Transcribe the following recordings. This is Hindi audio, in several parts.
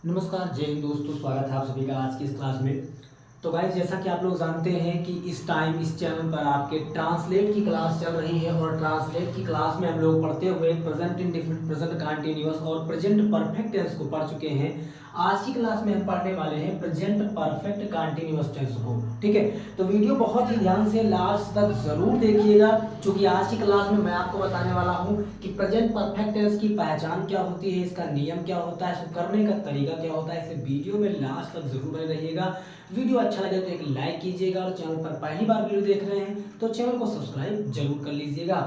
नमस्कार, जय हिंद दोस्तों। स्वागत है आप सभी का आज की इस क्लास में। तो गाइस, जैसा कि आप लोग जानते हैं कि इस टाइम इस चैनल पर आपके ट्रांसलेट की क्लास चल रही है और ट्रांसलेट की क्लास में हम लोग पढ़ते हुए प्रेजेंट इंडेफिनिट, प्रेजेंट कंटीन्यूअस और प्रेजेंट परफेक्ट टेंस को पढ़ चुके हैं। आज की क्लास में हम पढ़ने वाले हैं प्रेजेंट परफेक्ट कंटीन्यूअस टेंस को। ठीक है, तो वीडियो बहुत ही ध्यान से लास्ट तक जरूर देखिएगा, क्योंकि आज की क्लास में मैं आपको बताने वाला हूं कि प्रेजेंट परफेक्ट टेंस की पहचान क्या होती है, इसका नियम क्या होता है, इसको करने का तरीका क्या होता है। इसलिए वीडियो में लास्ट तक जरूर बने रहिएगा। वीडियो अच्छा लगे तो एक लाइक कीजिएगा और चैनल पर पहली बार वीडियो देख रहे हैं तो चैनल को सब्सक्राइब जरूर कर लीजिएगा।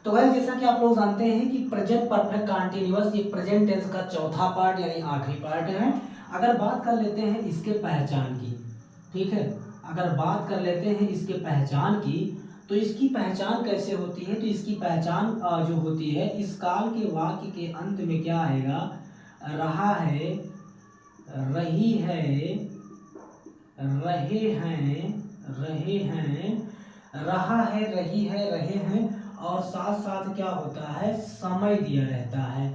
तो गाइस, जैसा कि आप लोग जानते हैं कि प्रेजेंट परफेक्ट कंटीन्यूअस ये प्रेजेंट टेंस का चौथा पार्ट यानी आखिरी पार्ट है। अगर बात कर लेते हैं इसके पहचान की, ठीक है, अगर बात कर लेते हैं इसके पहचान की, तो इसकी पहचान कैसे होती है। तो इसकी पहचान जो होती है, इस काल के वाक्य के अंत में क्या आएगा, रहा है, रही है, रहे हैं, रहे हैं, रहा है, रही है, रहे हैं, और साथ साथ क्या होता है, समय दिया रहता है,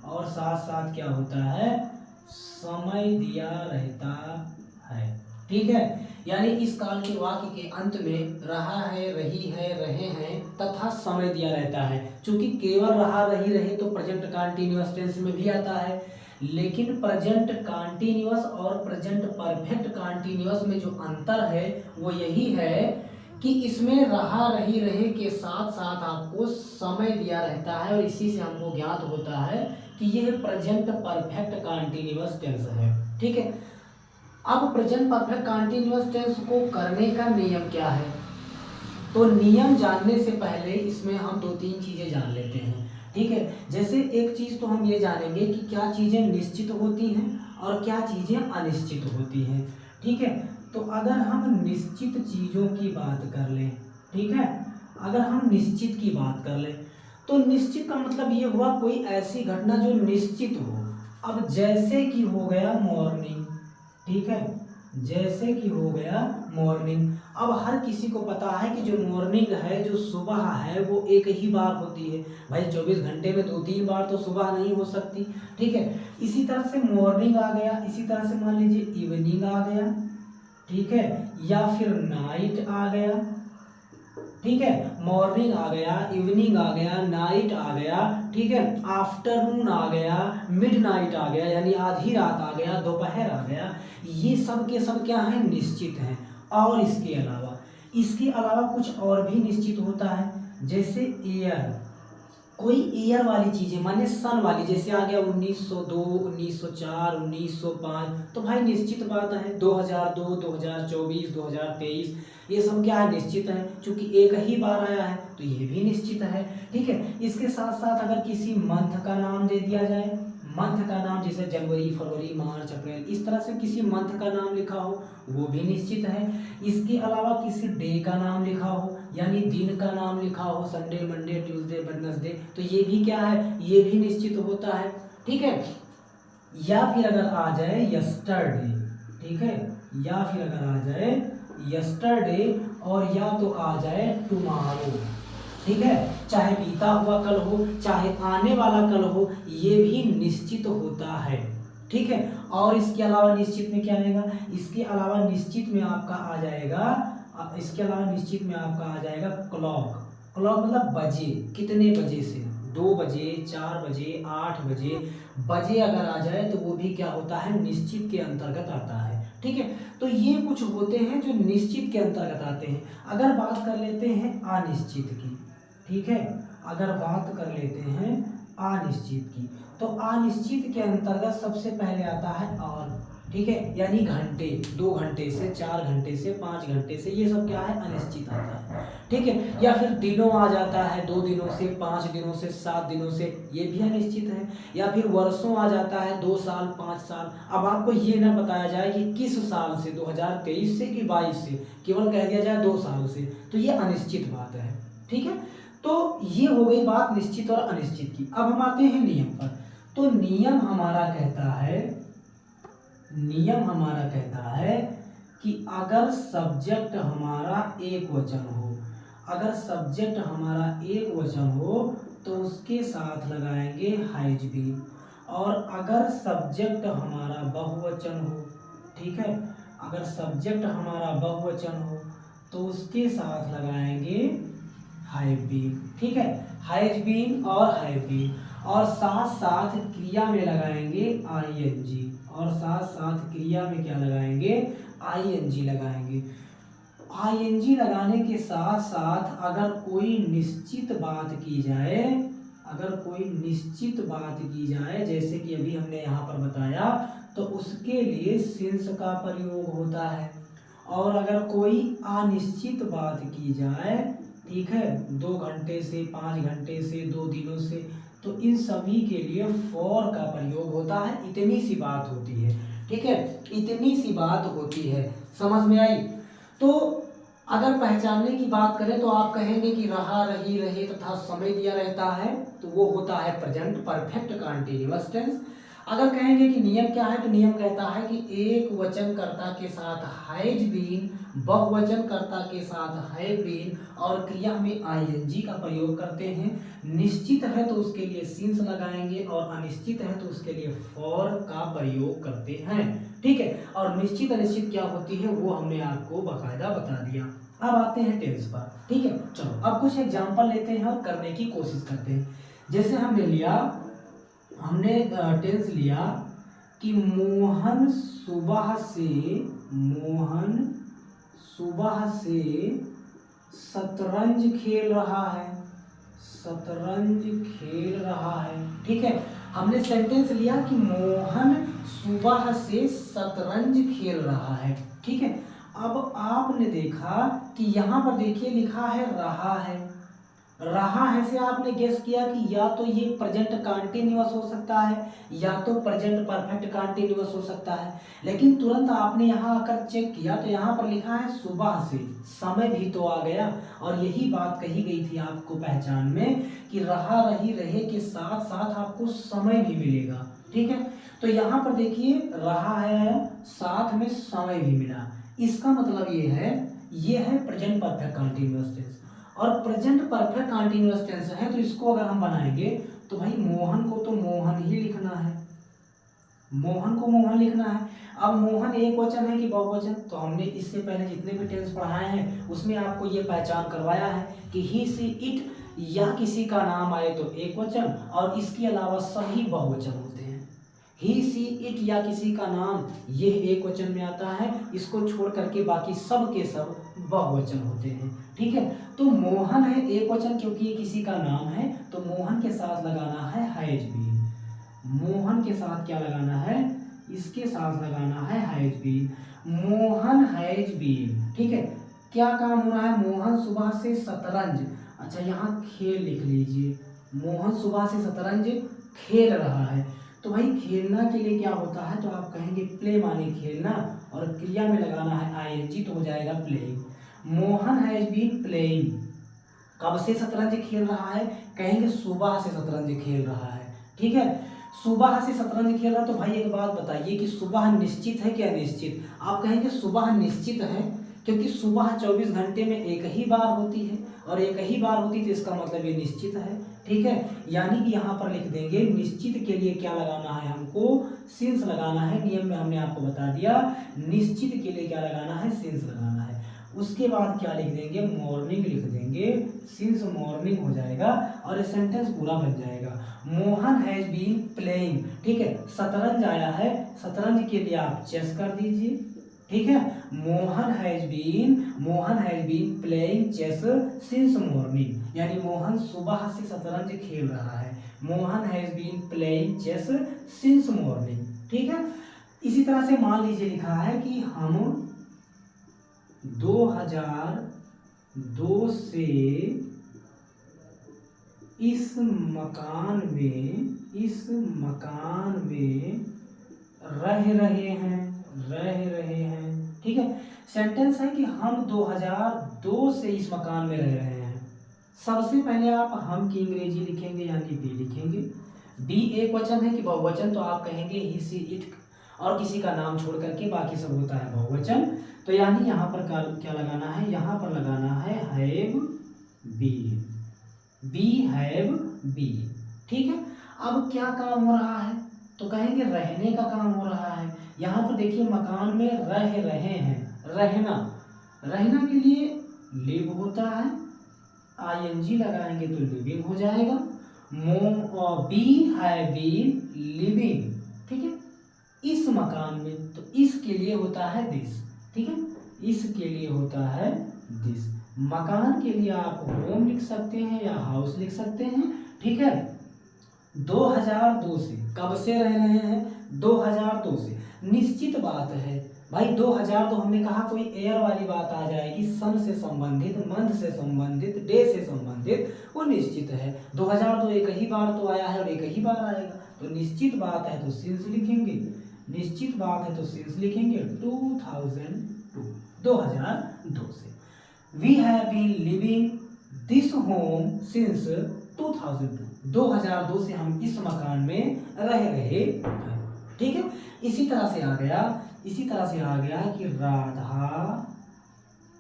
और साथ साथ क्या होता है, समय दिया रहता है। ठीक है, यानी इस काल के वाक्य के अंत में रहा है, रही है, रहे हैं तथा समय दिया रहता है। चूंकि केवल रहा, रही, रहे तो प्रेजेंट कंटीन्यूअस टेंस में भी आता है, लेकिन प्रेजेंट कंटीन्यूअस और प्रेजेंट परफेक्ट कंटीन्यूअस में जो अंतर है वो यही है कि इसमें रहा, रही, रहे के साथ साथ आपको समय दिया रहता है, और इसी से हमको ज्ञात होता है कि यह प्रेजेंट परफेक्ट कंटीन्यूअस टेंस है। ठीक है, अब प्रेजेंट परफेक्ट कंटीन्यूअस टेंस को करने का नियम क्या है। तो नियम जानने से पहले इसमें हम दो तीन चीजें जान लेते हैं। ठीक है, जैसे एक चीज तो हम ये जानेंगे कि क्या चीजें निश्चित होती हैं और क्या चीजें अनिश्चित होती हैं। ठीक है, तो अगर हम निश्चित चीजों की बात कर लें, ठीक है, अगर हम निश्चित की बात कर लें तो निश्चित का मतलब ये हुआ कोई ऐसी घटना जो निश्चित हो। अब जैसे कि हो गया मॉर्निंग, ठीक है, जैसे कि हो गया मॉर्निंग। अब हर किसी को पता है कि जो मॉर्निंग है, जो सुबह है, वो एक ही बार होती है। भाई 24 घंटे में 2-3 बार तो सुबह नहीं हो सकती। ठीक है, इसी तरह से मॉर्निंग आ गया, इसी तरह से मान लीजिए इवनिंग आ गया, ठीक है, या फिर नाइट आ गया। ठीक है, मॉर्निंग आ गया, इवनिंग आ गया, नाइट आ गया, ठीक है, आफ्टरनून आ गया, मिडनाइट आ गया यानी आधी रात आ गया, दोपहर आ गया। ये सब के सब क्या है, निश्चित हैं। और इसके अलावा कुछ और भी निश्चित होता है, जैसे एयर, कोई एयर वाली चीजें माने सन वाली, जैसे आ गया 1902, 1904, 1905, तो भाई निश्चित बात है। 2002, 2024, 2023, ये सब क्या है, निश्चित है, क्योंकि एक ही बार आया है तो ये भी निश्चित है। ठीक है, इसके साथ साथ अगर किसी मंथ का नाम दे दिया जाए, मंथ का नाम जैसे जनवरी, फरवरी, मार्च, अप्रैल, इस तरह से किसी मंथ का नाम लिखा हो वो भी निश्चित है। इसके अलावा किसी डे का नाम लिखा हो यानी दिन का नाम लिखा हो, संडे, मंडे, ट्यूसडे, वेडनेसडे, तो ये भी क्या है, ये भी निश्चित होता है। ठीक है, या फिर अगर आ जाए यस्टरडे, ठीक है, या फिर अगर आ जाए यस्टरडे, और या तो आ जाए टुमारो, ठीक है, चाहे बीता हुआ कल हो चाहे आने वाला कल हो, ये भी निश्चित होता है। ठीक है, और इसके अलावा निश्चित में क्या आएगा, इसके अलावा निश्चित में आपका आ जाएगा, इसके अलावा निश्चित में आपका आ जाएगा क्लॉक। क्लॉक मतलब बजे, कितने बजे से, 2 बजे, 4 बजे, 8 बजे, बजे अगर आ जाए तो वो भी क्या होता है, निश्चित के अंतर्गत आता है। ठीक है, तो ये कुछ होते हैं जो निश्चित के अंतर्गत आते हैं। अगर बात कर लेते हैं अनिश्चित की, ठीक है, अगर बात कर लेते हैं अनिश्चित की, तो अनिश्चित के अंतर्गत सबसे पहले आता है और, ठीक है, यानी घंटे, 2 घंटे से, 4 घंटे से, 5 घंटे से, ये सब क्या है, अनिश्चित आता है। ठीक है, या फिर दिनों आ जाता है, 2 दिनों से, 5 दिनों से, 7 दिनों से, ये भी अनिश्चित है। या फिर वर्षों आ जाता है, 2 साल, 5 साल। अब आपको ये ना बताया जाए कि किस साल से, 2023 से कि 22 से, केवल कह दिया जाए 2 साल से, तो ये अनिश्चित बात है। ठीक है, तो ये हो गई बात निश्चित और अनिश्चित की। अब हम आते हैं नियम पर। तो नियम हमारा कहता है, नियम हमारा कहता है कि अगर सब्जेक्ट हमारा एक वचन हो, अगर सब्जेक्ट हमारा एक वचन हो तो उसके साथ लगाएंगे हैज बीन, और अगर सब्जेक्ट हमारा बहुवचन हो, ठीक है, अगर सब्जेक्ट हमारा बहुवचन हो तो उसके साथ लगाएंगे हैव बीन, ठीक है, हैज बीन और हैव बीन, और साथ साथ क्रिया में लगाएंगे आईएनजी, और साथ साथ क्रिया में क्या लगाएंगे, आईएनजी लगाएंगे। आईएनजी लगाने के साथ साथ अगर कोई निश्चित बात की जाए, अगर कोई निश्चित बात की जाए, जैसे कि अभी हमने यहाँ पर बताया, तो उसके लिए सिंस का प्रयोग होता है। और अगर कोई अनिश्चित बात की जाए, ठीक है, 2 घंटे से, 5 घंटे से, 2 दिनों से, तो इन सभी के लिए फॉर का प्रयोग होता है। इतनी सी बात होती है, ठीक है, इतनी सी बात होती है, समझ में आई। तो अगर पहचानने की बात करें तो आप कहेंगे कि रहा, रही, रहे तथा समय दिया रहता है, तो वो होता है प्रेजेंट परफेक्ट कंटीन्यूअस टेंस। अगर कहेंगे कि नियम क्या है, तो नियम कहता है कि एक वचनकर्ता के साथ हैज बीन, बहुवचनकर्ता के साथ हैव बीन, और क्रिया में आईएनजी का प्रयोग करते हैं। निश्चित है तो उसके लिए सिंस लगाएंगे, और अनिश्चित है तो उसके लिए फॉर का प्रयोग करते हैं, ठीक है। और निश्चित अनिश्चित क्या होती है वो हमने आपको बाकायदा बता दिया। अब आते हैं टेंस पर, ठीक है। चलो अब कुछ एग्जांपल लेते हैं और करने की कोशिश करते हैं। जैसे हमने टेंस लिया कि मोहन सुबह से शतरंज खेल रहा है, शतरंज खेल रहा है, ठीक है। हमने सेंटेंस लिया कि मोहन सुबह से शतरंज खेल रहा है, ठीक है। अब आपने देखा कि यहाँ पर देखिए लिखा है रहा है, रहा है से आपने गेस किया कि या तो ये प्रेजेंट कंटीन्यूअस हो सकता है या तो प्रेजेंट परफेक्ट कंटीन्यूअस हो सकता है। लेकिन तुरंत आपने यहाँ आकर चेक किया तो यहाँ पर लिखा है सुबह से, समय भी तो आ गया। और यही बात कही गई थी आपको पहचान में कि रहा, रही, रहे के साथ साथ आपको समय भी मिलेगा, ठीक है। तो यहाँ पर देखिए रहा है, साथ में समय भी मिला, इसका मतलब ये है प्रेजेंट परफेक्ट कंटीन्यूअस टेंस। और प्रेजेंट परफेक्ट कंटीन्यूअस टेंस है तो इसको अगर हम बनाएंगे तो भाई मोहन को तो मोहन ही लिखना है, मोहन को मोहन लिखना है। अब मोहन एक वचन है कि बहुवचन, तो हमने इससे पहले जितने भी टेंस पढ़ाए हैं उसमें आपको ये पहचान करवाया है कि ही, सी, इट या किसी का नाम आए तो एक वचन, और इसके अलावा सभी बहुवचन होते हैं। ही, सी, इट या किसी का नाम ये एक वचन में आता है, इसको छोड़ करके बाकी सब के सब बहुवचन होते हैं, ठीक है। तो मोहन है एक वचन क्योंकि ये किसी का नाम है, तो मोहन के साथ लगाना है हैज बीन। मोहन के साथ क्या लगाना है, इसके साथ लगाना है has been, Mohan has been, ठीक है। क्या काम हो रहा है, मोहन सुबह से शतरंज, अच्छा यहाँ खेल लिख लीजिए, मोहन सुबह से शतरंज खेल रहा है। तो भाई खेलना के लिए क्या होता है, तो आप कहेंगे प्ले माने खेलना, और क्रिया में लगाना है आईएनजी, तो हो जाएगा playing. Mohan has been playing, कब से शतरंज खेल रहा है, कहेंगे सुबह से शतरंज खेल रहा है, ठीक है। सुबह से शतरंज खेल रहा है, तो भाई एक बात बताइए कि सुबह निश्चित है क्या अनिश्चित, आप कहेंगे सुबह निश्चित है क्योंकि सुबह 24 घंटे में एक ही बार होती है, और एक ही बार होती है तो इसका मतलब ये निश्चित है, ठीक है। यानी कि यहाँ पर लिख देंगे निश्चित के लिए क्या लगाना है, हमको सिंस लगाना है। नियम में हमने आपको बता दिया निश्चित के लिए क्या लगाना है, सिंस लगाना है। उसके बाद क्या लिख देंगे, मॉर्निंग लिख देंगे, सिंस मॉर्निंग हो जाएगा और ये सेंटेंस पूरा बन जाएगा। मोहन हैज बीन प्लेइंग, ठीक है, शतरंज आया है, शतरंज के लिए आप चेस कर दीजिए, ठीक है। Mohan has been playing chess since morning, यानी मोहन सुबह से शतरंज खेल रहा है। Mohan has been playing chess since morning, ठीक है। इसी तरह से मान लीजिए लिखा है कि हम 2002 से इस मकान में रह रहे हैं, ठीक है। सेंटेंस है कि हम 2002 से इस मकान में रह रहे हैं। सबसे पहले आप हम की अंग्रेजी लिखेंगे यानी बी लिखेंगे। बी एक वचन है कि बहुवचन, तो आप कहेंगे ही, सी, इट और किसी का नाम छोड़ करके बाकी सब होता है बहुवचन। तो यानी यहाँ पर क्या लगाना है, यहाँ पर लगाना है have been, be have been, ठीक है। अब क्या काम हो रहा है, तो कहेंगे रहने का काम हो रहा है। यहाँ पर देखिए मकान में रह रहे हैं, रहना, रहना के लिए लिव होता है, आईएनजी लगाएंगे तो लिविंग हो जाएगा। बी है बीन लिविंग, ठीक है, इस मकान में, तो इसके लिए होता है दिस, ठीक है, इसके लिए होता है दिस। मकान के लिए आप होम लिख सकते हैं या हाउस लिख सकते हैं, ठीक है। 2002 से, कब से रह रहे हैं, 2002 से, निश्चित बात है भाई 2002 हमने कहा कोई एयर वाली बात आ जाएगी, सन से संबंधित, मंथ से संबंधित, डे से संबंधित, वो निश्चित है। 2002 एक ही बार तो आया है और एक ही बार आएगा, तो निश्चित बात है तो सिंस लिखेंगे, निश्चित बात है तो सिंस लिखेंगे 2002, 2002 से। We have been living this home since 2002 से हम इस मकान में रह रहे हैं, ठीक है। इसी तरह से आ गया, इसी तरह से आ गया कि राधा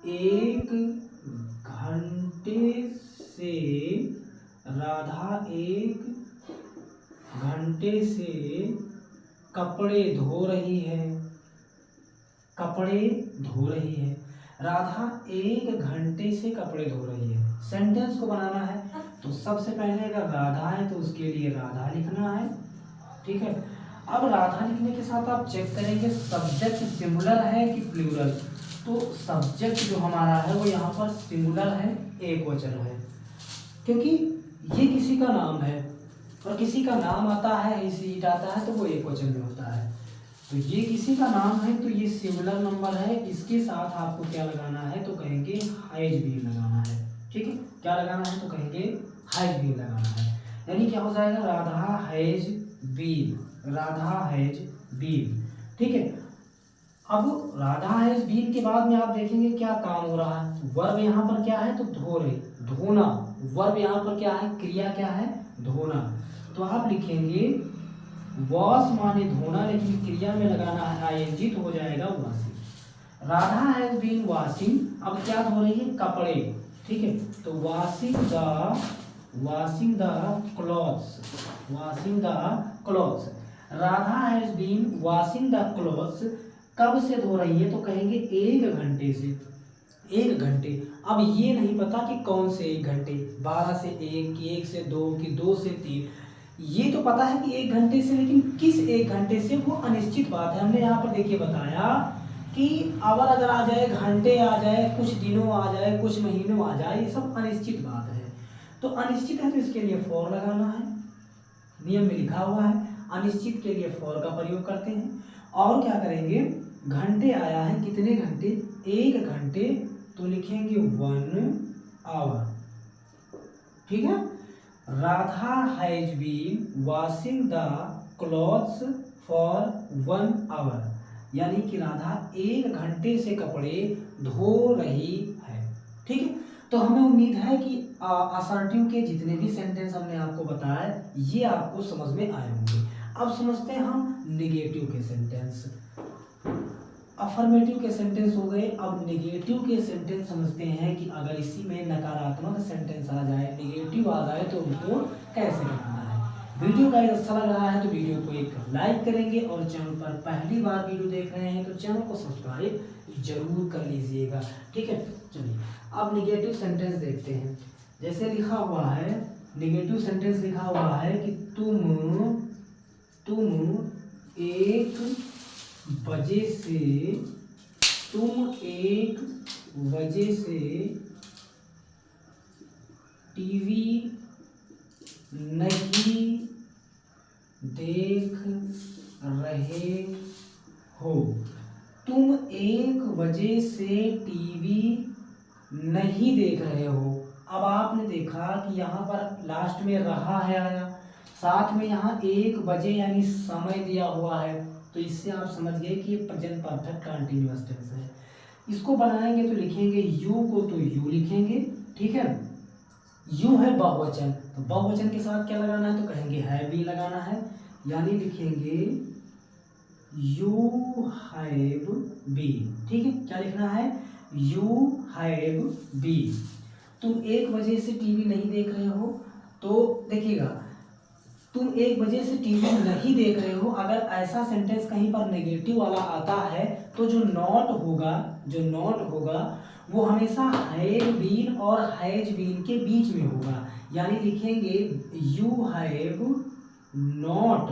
1 घंटे से, राधा 1 घंटे से कपड़े धो रही है, कपड़े धो रही है। राधा 1 घंटे से कपड़े धो रही है। सेंटेंस को बनाना है तो सबसे पहले अगर राधा है तो उसके लिए राधा लिखना है, ठीक है। अब राधा लिखने के साथ आप चेक करेंगे सब्जेक्ट सिंगुलर है कि प्लूरल, तो सब्जेक्ट जो हमारा है वो यहाँ पर सिंगुलर है, एक वचन है, क्योंकि ये किसी का नाम है और किसी का नाम आता है, इसी आता है तो वो एक वचन में होता है। तो ये किसी का नाम है तो ये सिंगुलर नंबर है, इसके साथ आपको क्या लगाना है तो कहेंगे हैज बीन लगाना है, ठीक है। क्या लगाना है तो कहेंगे हैज बीन लगाना है, यानी क्या हो जाएगा Radha has been, Radha has been, ठीक है। अब राधा हैज बीन के बाद में आप देखेंगे क्या काम हो रहा है, वर्ब यहाँ पर क्या है तो धो रही, धोना, वर्ब यहाँ पर क्या है, क्रिया क्या है, धोना, तो आप लिखेंगे वॉश माने धोना, लेकिन क्रिया में लगाना है आईएनजी तो हो जाएगा washing. Radha has been washing, अब क्या धो रही है, कपड़े, ठीक है, तो washing the clothes, washing the clothes. Radha has been washing the clothes, कब से धो रही है तो कहेंगे 1 घंटे से, 1 घंटे। अब ये नहीं पता कि कौन से 1 घंटे, 12 से 1 कि 1 से 2 कि 2 से 3, ये तो पता है कि 1 घंटे से, लेकिन किस 1 घंटे से वो अनिश्चित बात है। हमने यहाँ पर देखिए बताया कि आवर अगर आ जाए, घंटे आ जाए, कुछ दिनों आ जाए, कुछ महीनों आ जाए, ये सब अनिश्चित बात है। तो अनिश्चित है तो इसके लिए फॉर लगाना है, नियम में लिखा हुआ है, अनिश्चित के लिए फॉर का प्रयोग करते हैं। और क्या करेंगे, घंटे आया है, कितने घंटे, 1 घंटे, तो लिखेंगे 1 आवर, ठीक है। Radha has been washing the clothes for 1 hour, यानी कि राधा 1 घंटे से कपड़े धो रही है, ठीक है। तो हमें उम्मीद है कि असर्टिव के जितने भी सेंटेंस हमने आपको बताया ये आपको समझ में आए होंगे। अब समझते हैं हम निगेटिव के सेंटेंस। अफर्मेटिव के सेंटेंस हो गए, अब निगेटिव के सेंटेंस समझते हैं कि अगर इसी में नकारात्मक सेंटेंस आ जाए, निगेटिव आ जाए तो उनको कैसे बनाना है। वीडियो का अच्छा लग रहा है तो वीडियो को एक लाइक करेंगे और चैनल पर पहली बार वीडियो देख रहे हैं तो चैनल को सब्सक्राइब जरूर कर लीजिएगा, ठीक है। चलिए अब निगेटिव सेंटेंस देखते हैं। जैसे लिखा हुआ है, निगेटिव सेंटेंस लिखा हुआ है कि तुम 1 बजे से, तुम 1 बजे से टीवी नहीं देख रहे हो। तुम 1 बजे से टीवी नहीं देख रहे हो। अब आपने देखा कि यहाँ पर लास्ट में रहा है आया, साथ में यहाँ 1 बजे यानी समय दिया हुआ है, तो इससे आप समझ गए कि ये प्रेजेंट परफेक्ट कंटीन्यूअस टेंस है। इसको बनाएंगे तो लिखेंगे यू को तो यू लिखेंगे, ठीक है। यू है बहुवचन, तो बहुवचन के साथ क्या लगाना है तो कहेंगे हैव बीन लगाना है, यानी लिखेंगे यू हैव बीन, ठीक है। क्या लिखना है, यू हैव बीन। तुम 1 बजे से टीवी नहीं देख रहे हो, तो देखिएगा तुम 1 बजे से टीवी नहीं देख रहे हो, अगर ऐसा सेंटेंस कहीं पर नेगेटिव वाला आता है तो जो नॉट होगा वो हमेशा हैव बीन और हैज बीन के बीच में होगा। यानी लिखेंगे यू हैव नॉट,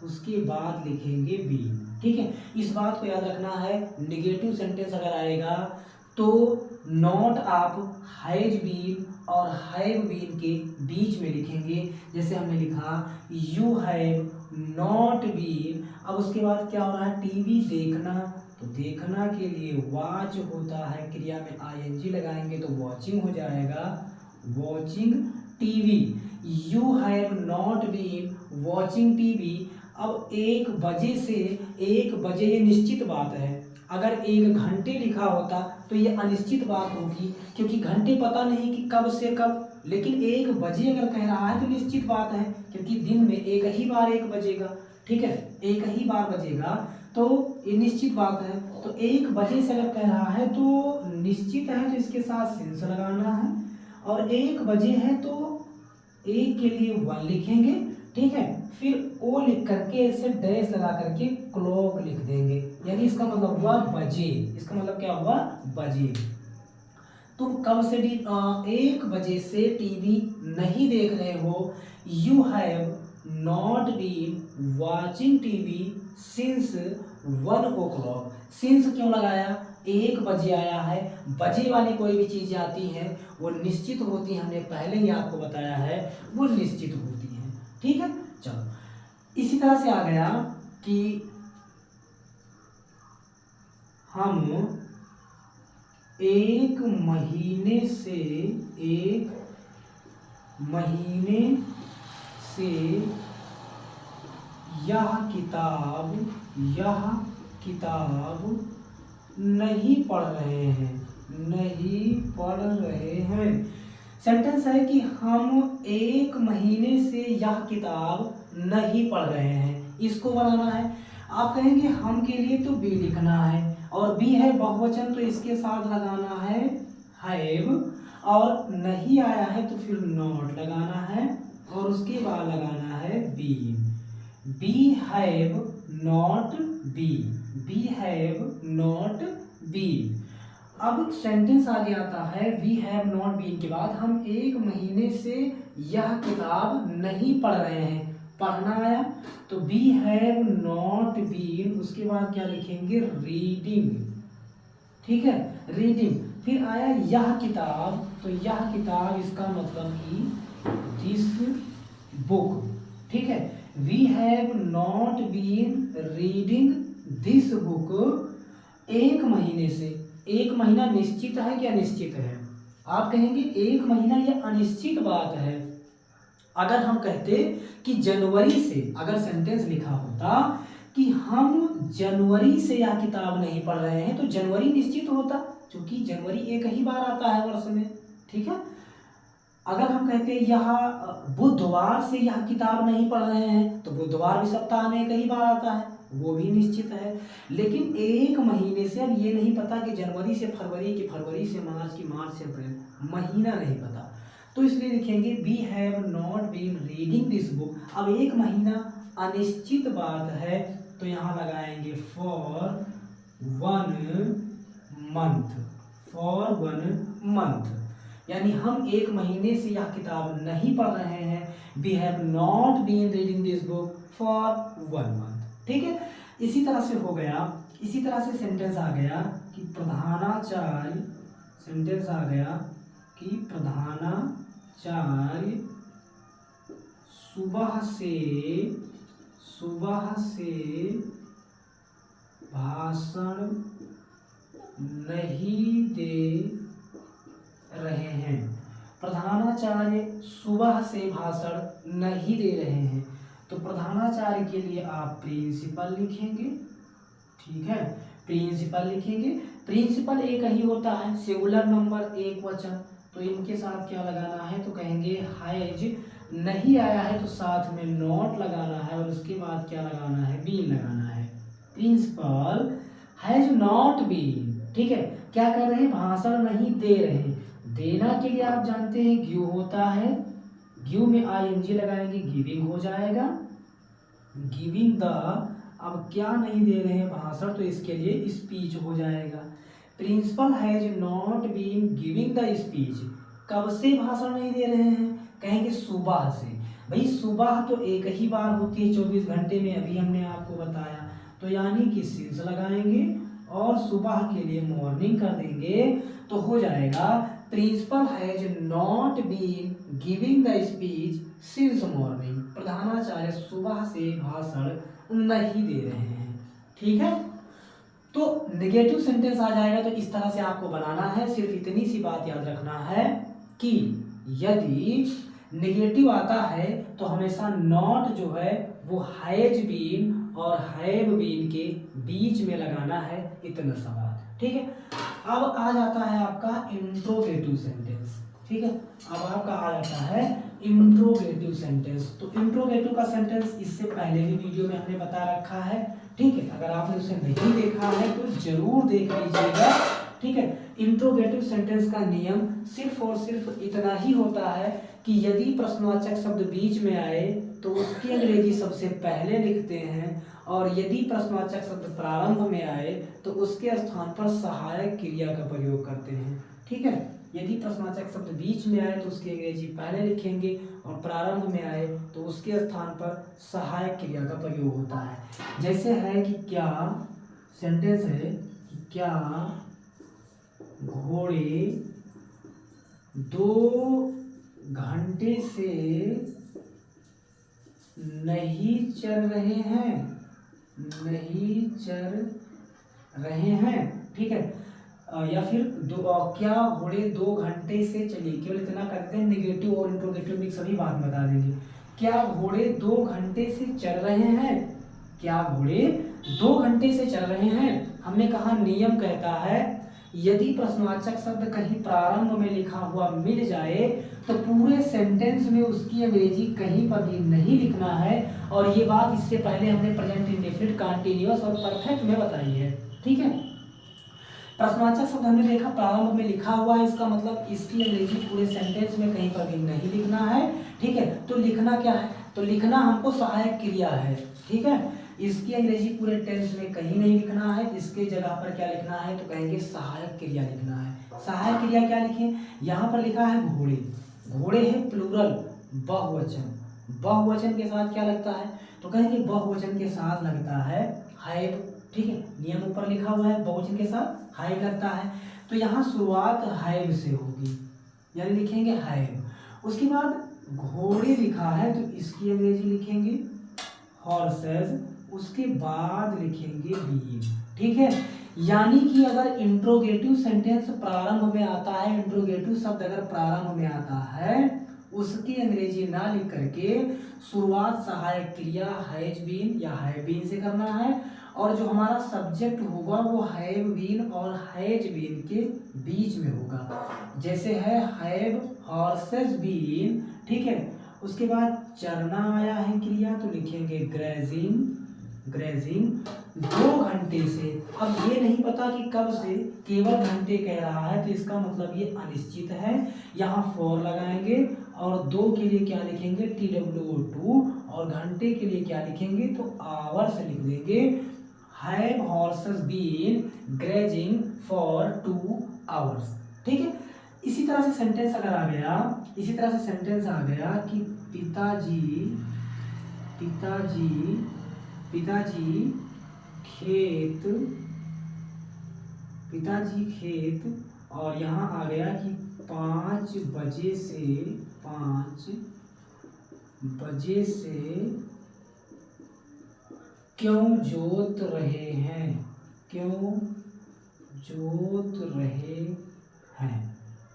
उसके बाद लिखेंगे बीन। ठीक है, इस बात को याद रखना है। नेगेटिव सेंटेंस अगर आएगा तो नॉट आप हैज बीन और हैव बीन के बीच में लिखेंगे। जैसे हमने लिखा यू हैव नॉट बीन। अब उसके बाद क्या हो रहा है, टीवी देखना, तो देखना के लिए वॉच होता है, क्रिया में आईएनजी लगाएंगे तो वॉचिंग हो जाएगा, watching TV. You have not been watching TV. अब 1 बजे ये निश्चित बात है, अगर 1 घंटे लिखा होता तो ये अनिश्चित बात होगी, क्योंकि घंटे पता नहीं कि कब से कब। लेकिन 1 बजे अगर कह रहा है तो निश्चित बात है, क्योंकि दिन में एक ही बार 1 बजेगा। ठीक है, एक ही बार बजेगा तो ये निश्चित बात है। तो 1 बजे से अगर कह रहा है तो निश्चित है, तो इसके साथ सिंस लगाना है। और 1 बजे है तो 1 के लिए 1 लिखेंगे। ठीक है, फिर ओ लिख करके ऐसे डैश लगा करके क्लॉक लिख देंगे, यानी इसका मतलब हुआ बजे। इसका मतलब क्या हुआ, बजे। तुम कब से 1 बजे से टीवी नहीं देख रहे हो। You have not been watching TV since 1 o'clock। Since क्यों लगाया, 1 बजे आया है, बजे वाली कोई भी चीज़ आती है वो निश्चित होती है, हमने पहले ही आपको बताया है वो निश्चित होती है। ठीक है, चलो इसी तरह से आ गया कि हम 1 महीने से यह किताब नहीं पढ़ रहे हैं। सेंटेंस है कि हम 1 महीने से यह किताब नहीं पढ़ रहे हैं, इसको बनाना है। आप कहेंगे हम के लिए तो बी लिखना है, और बी है बहुवचन तो इसके साथ लगाना है हैव, और नहीं आया है तो फिर नॉट लगाना है, और उसके बाद लगाना है been. Be have not been. अब सेंटेंस आगे आता है वी हैव नॉट बीन के बाद हम 1 महीने से यह किताब नहीं पढ़ रहे हैं, पढ़ना आया तो वी हैव नॉट बीन, उसके बाद क्या लिखेंगे रीडिंग। ठीक है, रीडिंग। फिर आया यह किताब, तो यह किताब इसका मतलब कि दिस बुक। ठीक है, we have not been reading this book 1 महीने से। 1 महीना निश्चित है कि अनिश्चित है, आप कहेंगे 1 महीना यह अनिश्चित बात है। अगर हम कहते कि जनवरी से, अगर सेंटेंस लिखा होता कि हम जनवरी से यह किताब नहीं पढ़ रहे हैं, तो जनवरी निश्चित होता, क्योंकि जनवरी एक ही बार आता है वर्ष में। ठीक है, अगर हम कहते यह बुधवार से यह किताब नहीं पढ़ रहे हैं, तो बुधवार भी सप्ताह में एक ही बार आता है, वो भी निश्चित है। लेकिन 1 महीने से अब ये नहीं पता कि जनवरी से फरवरी, की फरवरी से मार्च, की मार्च से अप्रैल, महीना नहीं पता, तो इसलिए लिखेंगे we have not been reading this book. अब 1 महीना अनिश्चित बात है, तो यहाँ लगाएंगे फॉर 1 मंथ। यानी हम 1 महीने से यह किताब नहीं पढ़ रहे हैं। We have not been reading this book for 1 month. ठीक है, इसी तरह से हो गया। इसी तरह से सेंटेंस आ गया कि प्रधानाचार्य, सेंटेंस आ गया कि प्रधानाचार्य सुबह से भाषण नहीं दे रहे हैं। प्रधानाचार्य सुबह से भाषण नहीं दे रहे हैं, तो प्रधानाचार्य के लिए आप प्रिंसिपल लिखेंगे। ठीक है, प्रिंसिपल लिखेंगे। प्रिंसिपल एक ही होता है, सिंगुलर नंबर, एक वचन, तो इनके साथ क्या लगाना है, तो कहेंगे हैज। नहीं आया है तो साथ में नॉट लगाना है, और उसके बाद क्या लगाना है, बीन लगाना है। Principal has not been. ठीक है, क्या कर रहे हैं, भाषण नहीं दे रहे हैं। देना के लिए आप जानते हैं गिव होता है, गिव में ING लगाएंगे, गिविंग हो जाएगा। गिविंग द, अब क्या नहीं दे रहे हैं भाषण, तो इसके लिए स्पीच हो जाएगा। Principal has not been giving the speech, कब से भाषण नहीं दे रहे हैं, कहेंगे सुबह से। भाई सुबह तो एक ही बार होती है 24 घंटे में, अभी हमने आपको बताया, तो यानी कि सिंस लगाएंगे और सुबह के लिए मॉर्निंग कर देंगे, तो हो जाएगा principal has not been giving the speech since morning, प्रधानाचार्य सुबह से भाषण नहीं दे रहे हैं। ठीक है, तो नेगेटिव सेंटेंस आ जाएगा, तो इस तरह से आपको बनाना है। सिर्फ इतनी सी बात याद रखना है कि यदि नेगेटिव आता है तो हमेशा नॉट जो है वो हैज बीन और हैव बीन के बीच में लगाना है, इतना सा बात। ठीक है, अब आ जाता है आपका इंट्रोगेटिव सेंटेंस। ठीक है, अब आपका आ जाता है इंट्रोगेटिव सेंटेंस। तो इंट्रोगेटिव का सेंटेंस इससे पहले भी वीडियो में हमने बता रखा है। ठीक है, अगर आपने उसे नहीं देखा है तो जरूर देख लीजिएगा। ठीक है, इंट्रोगेटिव सेंटेंस का नियम सिर्फ और सिर्फ इतना ही होता है कि यदि प्रश्नवाचक शब्द बीच में आए तो उसकी अंग्रेजी सबसे पहले लिखते हैं, और यदि प्रश्नवाचक शब्द प्रारंभ में आए तो उसके स्थान पर सहायक क्रिया का प्रयोग करते हैं। ठीक है, यदि प्रश्नवाचक शब्द बीच में आए तो उसकी अंग्रेजी पहले लिखेंगे, और प्रारंभ में आए तो उसके स्थान पर सहायक क्रिया का प्रयोग होता है। जैसे है कि क्या, सेंटेंस है कि क्या घोड़े 2 घंटे से नहीं चल रहे हैं, नहीं चल रहे हैं। ठीक है, या फिर क्या घोड़े 2 घंटे से, चलिए केवल इतना करते हैं, निगेटिव और इंट्रोगेटिव में सभी बात बता देंगे। क्या घोड़े 2 घंटे से चल रहे हैं, क्या घोड़े 2 घंटे से चल रहे हैं। हमने कहा नियम कहता है यदि प्रश्नवाचक शब्द कहीं प्रारंभ में लिखा हुआ मिल जाए तो पूरे सेंटेंस में उसकी अंग्रेजी कहीं पर भी नहीं लिखना है, और ये बात इससे पहले हमने प्रेजेंट इंडेफिनिट, कंटीन्यूअस और परफेक्ट में बताई है। ठीक है, प्रश्नवाचक शब्द हमने देखा प्रारंभ में लिखा हुआ है, इसका मतलब इसकी अंग्रेजी पूरे सेंटेंस में कहीं पर भी नहीं लिखना है। ठीक है, तो लिखना क्या है, तो लिखना हमको सहायक क्रिया है। ठीक है, इसकी अंग्रेजी पूरे टेंस में कहीं नहीं लिखना है, इसके जगह पर क्या लिखना है, तो कहेंगे सहायक क्रिया लिखना है। सहायक क्रिया क्या लिखें, यहाँ पर लिखा है घोड़े, घोड़े है प्लूरल बहुवचन, बहुवचन के साथ क्या लगता है, तो कहेंगे बहुवचन के साथ लगता है हैव। ठीक है, नियम ऊपर लिखा हुआ है, बहुवचन के साथ हैव लगता है, तो यहाँ शुरुआत हैव से होगी, यानी लिखेंगे हैव। उसके बाद घोड़े लिखा है तो इसकी अंग्रेजी लिखेंगे हॉर्सेस, उसके बाद लिखेंगे बीन। ठीक है, यानी कि अगर इंट्रोगेटिव सेंटेंस प्रारंभ में आता है, इंट्रोगेटिव शब्द अगर प्रारंभ में आता है, उसकी अंग्रेजी ना लिख करके शुरुआत सहायक क्रिया हैज बीन या हैव बीन से करना है, और जो हमारा सब्जेक्ट होगा वो हैव बीन और हैज बीन के बीच में होगा। जैसे है हैव हॉर्सेस बीन। ठीक है, उसके बाद चरना आया है क्रिया, तो लिखेंगे ग्रेजिंग, ग्रेजिंग 2 घंटे से। अब ये नहीं पता कि कब से, केवल घंटे कह रहा है तो इसका मतलब ये अनिश्चित है। यहाँ फॉर लगाएंगे और 2 के लिए क्या लिखेंगे TWO2, और घंटे के लिए क्या लिखेंगे तो आवर्स लिख देंगे। Have horses been grazing for 2 hours. ठीक है, इसी तरह से सेंटेंस अगर आ गया, इसी तरह से सेंटेंस आ गया कि पिताजी पिताजी पिताजी खेत, पिताजी खेत, और यहाँ आ गया कि 5 बजे से, 5 बजे से क्यों जोत रहे हैं, क्यों जोत रहे हैं।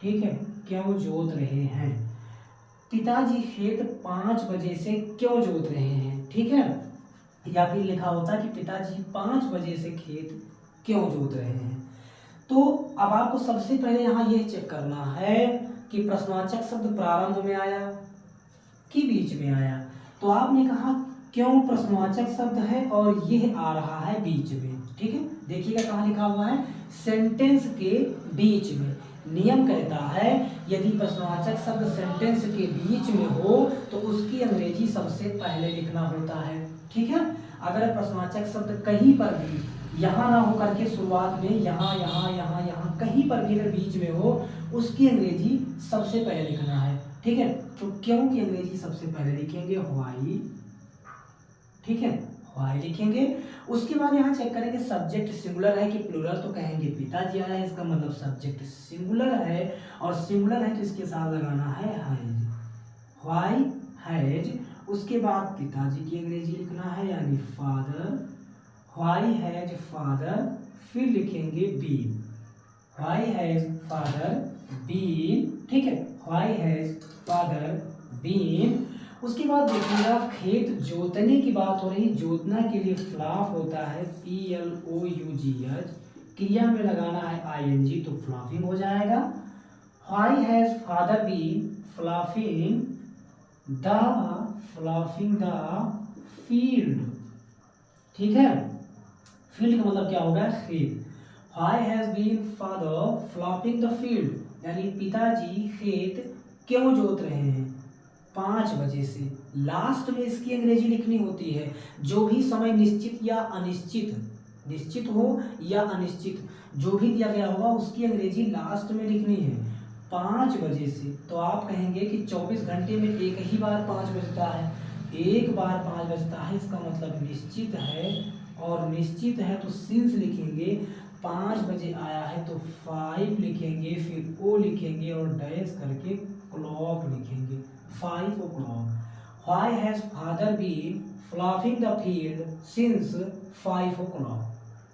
ठीक है, क्यों जोत रहे हैं, पिताजी खेत 5 बजे से क्यों जोत रहे हैं। ठीक है, या फिर लिखा होता है कि पिताजी 5 बजे से खेत क्यों जोत रहे हैं। तो अब आपको सबसे पहले यहाँ ये चेक करना है कि प्रश्नवाचक शब्द प्रारंभ में आया कि बीच में आया। तो आपने कहा क्यों प्रश्नवाचक शब्द है और ये आ रहा है बीच में। ठीक है, देखिएगा कहाँ लिखा हुआ है, सेंटेंस के बीच में। नियम कहता है यदि प्रश्नवाचक शब्द सेंटेंस के बीच में हो तो उसकी अंग्रेजी सबसे पहले लिखना होता है। ठीक है, अगर प्रश्नवाचक शब्द कहीं पर भी यहाँ ना होकर के शुरुआत में यहाँ यहाँ यहाँ यहाँ कहीं पर भी अगर बीच में हो उसकी अंग्रेजी सबसे पहले लिखना है। ठीक है, तो क्यों की अंग्रेजी सबसे पहले लिखेंगे व्हाई। ठीक है, व्हाई लिखेंगे। उसके बाद यहाँ चेक करेंगे सब्जेक्ट सिंगुलर है कि प्लूरल, तो कहेंगे पिताजी आया है, इसका मतलब सब्जेक्ट सिंगुलर है और सिंगुलर है तो इसके साथ लगाना है हैज, व्हाई हैज। उसके बाद पिताजी की अंग्रेजी लिखना है यानी फादर, व्हाई हैज फादर, फिर लिखेंगे been, why has father been. ठीक है, व्हाई हैज फादर बीन। उसके बाद देखिएगा खेत जोतने की बात हो रही, जोतना के लिए फ्लॉप होता है PLOUGH, क्रिया में लगाना है ING तो फ्लॉपिंग हो जाएगा। Why has father been flopping the field. ठीक है, फील्ड का मतलब क्या होगा खेत। Why has been father flopping the field, यानी पिताजी खेत क्यों जोत रहे हैं 5 बजे से। लास्ट में इसकी अंग्रेजी लिखनी होती है, जो भी समय निश्चित या अनिश्चित, निश्चित हो या अनिश्चित जो भी दिया गया होगा उसकी अंग्रेजी लास्ट में लिखनी है 5 बजे से। तो आप कहेंगे कि 24 घंटे में एक ही बार 5 बजता है, एक बार 5 बजता है, इसका मतलब निश्चित है। और निश्चित है तो सिंस लिखेंगे, 5 बजे आया है तो 5 लिखेंगे, फिर ओ लिखेंगे और डैश करके क्लॉक लिखेंगे, 5 o'clock। Why has father been flopping the field since 5 o'clock।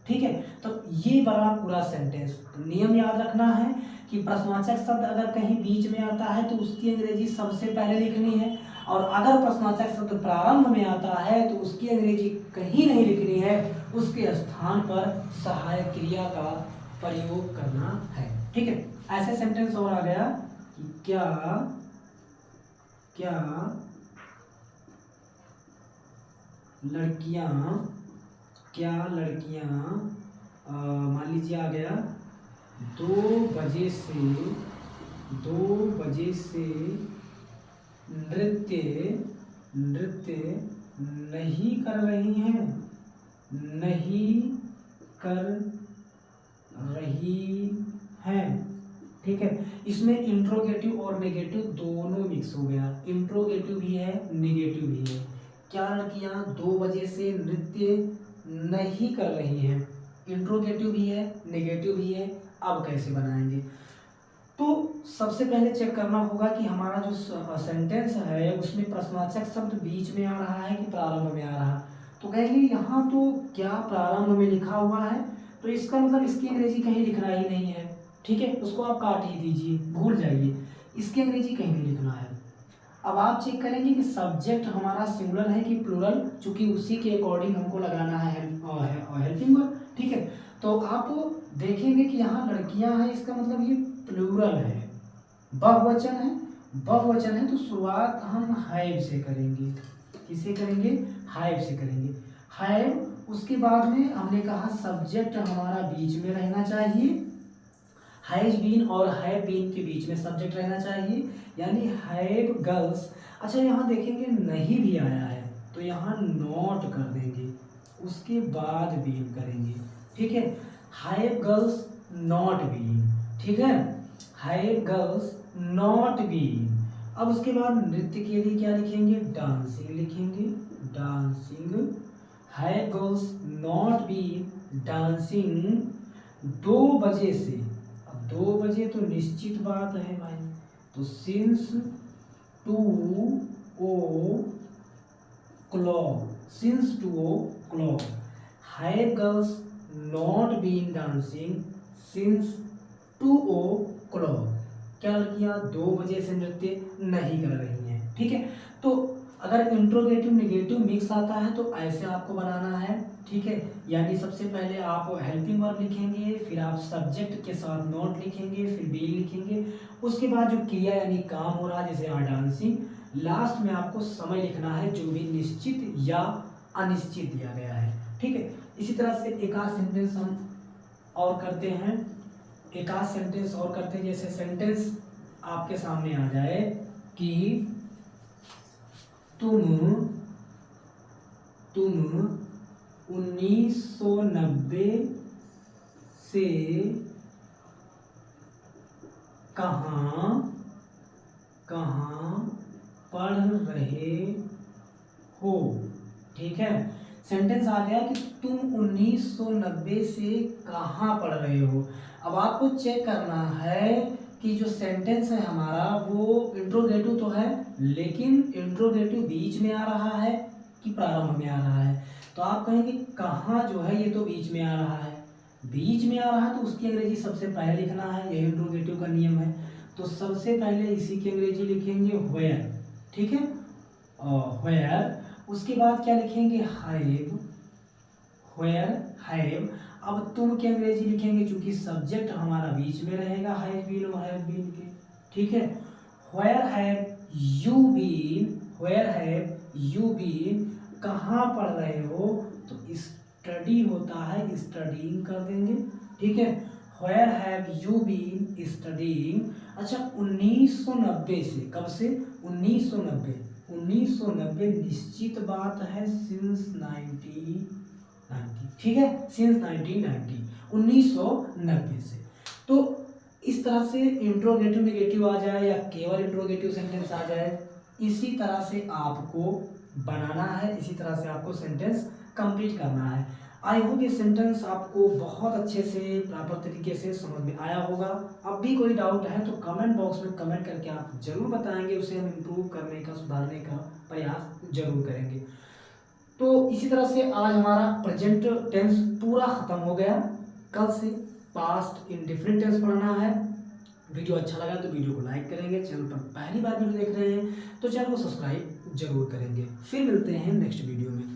ठीक है, तो ये बड़ा पूरा सेंटेंस। नियम याद रखना है कि प्रश्नवाचक शब्द अगर कहीं बीच में आता है तो उसकी अंग्रेजी सबसे पहले लिखनी है, और अगर प्रश्नवाचक शब्द प्रारंभ में आता है तो उसकी अंग्रेजी कहीं नहीं लिखनी है, उसके स्थान पर सहायक क्रिया का प्रयोग करना है। ठीक है, ऐसे सेंटेंस और आ गया कि क्या लड़कियां मान लीजिए आ गया 2 बजे से नृत्य नहीं कर रही हैं। ठीक है, इसमें इंट्रोगेटिव और नेगेटिव दोनों मिक्स हो गया, इंट्रोगेटिव भी है नेगेटिव भी है। क्या लड़कियां 2 बजे से नृत्य नहीं कर रही हैं, इंट्रोगेटिव भी है नेगेटिव भी है। अब कैसे बनाएंगे, तो सबसे पहले चेक करना होगा कि हमारा जो सेंटेंस है उसमें प्रश्नवाचक शब्द बीच में आ रहा है कि प्रारंभ में आ रहा है। तो कहेंगे यहाँ तो क्या प्रारंभ में लिखा हुआ है, तो इसका मतलब इसकी अंग्रेजी कहीं लिखना ही नहीं है। ठीक है, उसको आप काट ही दीजिए, भूल जाइए, इसकी अंग्रेजी कहीं नहीं लिखना है। अब आप चेक करेंगे कि सब्जेक्ट हमारा सिंगुलर है कि प्लूरल, चूंकि उसी के अकॉर्डिंग हमको लगाना है हेल्पिंग वर्ब। ठीक है, तो आप देखेंगे कि यहाँ लड़कियां हैं, इसका मतलब ये प्लूरल है, बहुवचन है, तो शुरुआत हम हैव से करेंगे। किसे करेंगे, हैव से करेंगे। हैव, उसके बाद में हमने कहा सब्जेक्ट हमारा बीच में रहना चाहिए, हैज बीन और हैव बीन के बीच में सब्जेक्ट रहना चाहिए, यानी हैव गर्ल्स। अच्छा, यहाँ देखेंगे नहीं भी आया है तो यहाँ नॉट कर देंगे, उसके बाद बीन करेंगे। ठीक है, हैव गर्ल्स नॉट बीन। ठीक है, हैव गर्ल्स नॉट बीन। अब उसके बाद नृत्य के लिए क्या लिखेंगे, डांसिंग लिखेंगे, dancing. Have girls not been dancing 2 बजे से। 2 बजे तो निश्चित बात है भाई, तो since 2 o'clock, since 2 o'clock have girls not been dancing since 2 o'clock। क्या लड़कियां 2 बजे से नृत्य नहीं कर रही हैं। ठीक है, तो अगर इंट्रोगेटिव नेगेटिव मिक्स आता है तो ऐसे आपको बनाना है। ठीक है, यानी सबसे पहले आप हेल्पिंग वर्ब लिखेंगे, फिर आप सब्जेक्ट के साथ नॉट लिखेंगे, फिर बीन लिखेंगे, उसके बाद जो क्रिया यानी काम हो रहा है जैसे डांसिंग, लास्ट में आपको समय लिखना है जो भी निश्चित या अनिश्चित दिया गया है। ठीक है, इसी तरह से एक आध सेंटेंस हम और करते हैं। एक आध सेंटेंस और करते हैं। जैसे सेंटेंस आपके सामने आ जाए कि तुम 1990 से कहाँ पढ़ रहे हो। ठीक है, सेंटेंस आ गया कि तुम 1990 से कहाँ पढ़ रहे हो। अब आपको चेक करना है कि जो सेंटेंस है हमारा वो इंट्रोगेटिव तो है, लेकिन इंट्रोगेटिव बीच में आ रहा है कि प्रारंभ में आ रहा है। तो आप कहेंगे कहाँ जो है ये तो बीच में आ रहा है, बीच में आ रहा है तो उसकी अंग्रेजी सबसे पहले लिखना है, ये इंट्रोगेटिव का नियम है। तो सबसे पहले इसी की अंग्रेजी लिखेंगे व्हेयर। ठीक है, व्हेयर। उसके बाद क्या लिखेंगे, हैव, व्हेयर हैव। अब तुम की अंग्रेजी लिखेंगे चूंकि सब्जेक्ट हमारा बीच में रहेगा हैव बीन और हैव बीन के। ठीक है, where have you been, where have you been, कहाँ पढ़ रहे हो, तो स्टडी होता है, स्टडीइंग कर देंगे। ठीक है, where have you been studying. अच्छा, 1990 से, कब से, 1990 निश्चित बात है सिंस 1990। ठीक है, सिंस 1990, 1990 से। तो इस तरह से इंट्रोगेटिव नेगेटिव आ जाए या केवल इंट्रोगेटिव सेंटेंस आ जाए, इसी तरह से आपको बनाना है, इसी तरह से आपको सेंटेंस कंप्लीट करना है। आई होप ये सेंटेंस आपको बहुत अच्छे से प्रॉपर तरीके से समझ में आया होगा। अब भी कोई डाउट है तो कमेंट बॉक्स में कमेंट करके आप जरूर बताएंगे, उसे हम इम्प्रूव करने का, सुधारने का प्रयास जरूर करेंगे। तो इसी तरह से आज हमारा प्रेजेंट टेंस पूरा खत्म हो गया। कल से पास्ट इंडेफिनिट टेंस पढ़ना है। वीडियो अच्छा लगा तो वीडियो को लाइक करेंगे, चैनल पर पहली बार वीडियो देख रहे हैं तो चैनल को सब्सक्राइब जरूर करेंगे। फिर मिलते हैं नेक्स्ट वीडियो में।